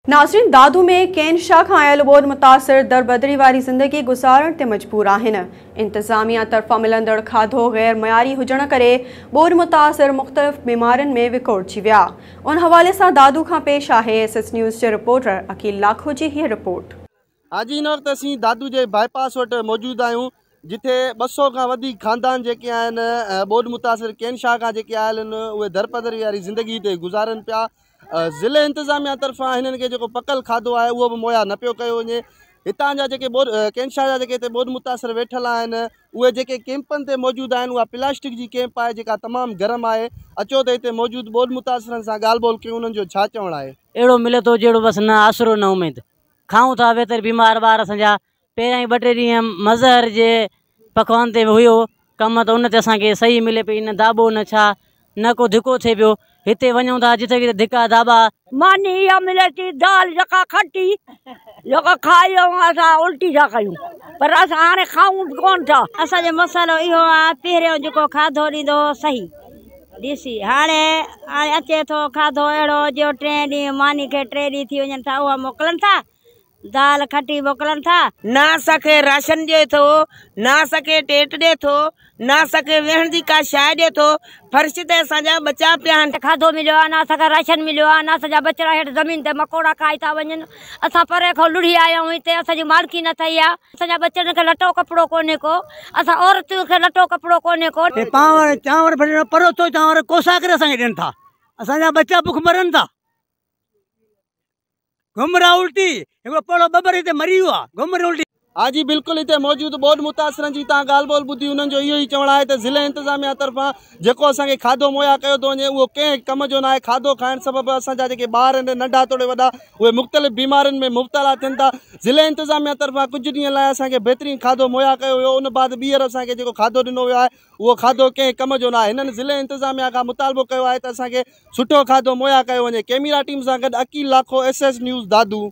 नाज़रीन, दादू में कैन शाह खां आयल बोद मुतासिर दरबदरी वारी ज़िंदगी गुज़ारण ते मजबूर आहिनि। इंतज़ामिया तरफ़ां मिलंदड़ खाधो गैर मयारी हुजण करे बोद मुतासिर मुख़्तलिफ़ बीमारियुनि में विकोड़जी विया। उन हवाले सां दादू खां पेश आहे SS न्यूज़ जे रिपोर्टर अकील लाखो जी हीअ रिपोर्ट। आज इन वक्त असीं दादू जे बाईपास वटि मौजूद आहियूं, जिथे 200 खां वधीक खानदान जेके आहिनि बोड मुतासिर कैन शाह खां जेके आयल आहिनि उहे दरपदरी वारी ज़िंदगी ते गुज़ारनि पिया। ज़िले इंतज़ामिया तरफ़ां हिननि खे जेको पकल खाधो आहे उहो बि मुहैया न पियो कयो वञे। हितां जा जेके कैन शाह जा जेके हिते बोड मुतासिर वेठल आहिनि उहे जेके कैंपनि ते मौजूदु आहिनि, उहा प्लास्टिक जी कैंप आहे जेका तमामु गरम आहे। अचो त हिते मौजूदु बोड मुतासिरनि सां ॻाल्हि ॿोल कयूं, उन्हनि जो छा चवणु आहे। अहिड़ो मिले थो जहिड़ो बसि न आसरो न उमेद। खाऊं था बहितर बीमार ॿार असांजा पहिरियां ई 2-3 ॾींहं मज़हर जे पकवान ते हुयो कमु, त उन ते असांखे सही मिले पई, न दाॿो न छा न को धिको थिए पियो। हिते वञूं था जिथे किथे धिका दाॿा मानी इहा मिले थी दाल जेका खटी जेका खाई असां उल्टी था कयूं, पर असां हाणे खाऊं कोन था। असांजो मसालो इहो आहे, पहिरियों जेको खाधो ॾींदो सही ॾिसी, हाणे अचे थो खाधो अहिड़ो जो 3 ॾींहं मानी खे 3 ॾींहं थी वञनि था, उहा मोकिलनि था दाल खटी मोकिलनि था। ना असांखे राशन ॾिए थो, ना असांखे टेट ॾिए थो, ना असांखे वेहण जी का शइ ॾिए थो। फर्श ते असांजा बचा पिया आहिनि। खाधो मिलियो आहे, ना असांखे राशन मिलियो आहे, ना असांजा बचड़ा हेठि ज़मीन ते मकोड़ा खाई था वञनि। असां परे खां लुड़ी आया आहियूं, हिते असांजी मालकी न ठही आहे। असांजा बचड़नि खे लटो कपिड़ो कोन्हे को, असां औरतुनि खे लटो कपिड़ो कोन्हे को। चांवर परोतो चांवर कोसा करे असांखे ॾियनि था, असांजा बच्चा बुख मरनि था। घुमरा उल्टी हिकिड़ो पड़ो बबर हिते मरी वियो आहे, घुमर उल्टी। हा जी, बिल्कुलु हिते मौजूदु बोड मुतासिरनि जी तव्हां ॻाल्हि ॿोल ॿुधी, उन्हनि जो इहो ई चवणु आहे त ज़िले इंतज़ामिया तरफ़ां जेको असांखे खाधो मुहैया कयो थो वञे उहो कंहिं कम जो न आहे। खाधो खाइण सबबि असांजा जेके ॿार आहिनि नंढा तोड़े वॾा उहे मुख़्तलिफ़ बीमारियुनि में मुब्तला थियनि था। ज़िले इंतज़ामिया तरफ़ां कुझु ॾींहं लाइ असांखे बहितरीनु खाधो मुहैया कयो वियो, उन बाद ॿीहर असांखे जेको खाधो ॾिनो वियो आहे उहो खाधो कंहिं कम जो न आहे। हिननि ज़िले इंतज़ामिया खां मुतालबो कयो आहे त असांखे सुठो खाधो मुहैया कयो वञे। कैमरा टीम सां गॾु अकील लाखो, SS न्यूज़ दादू।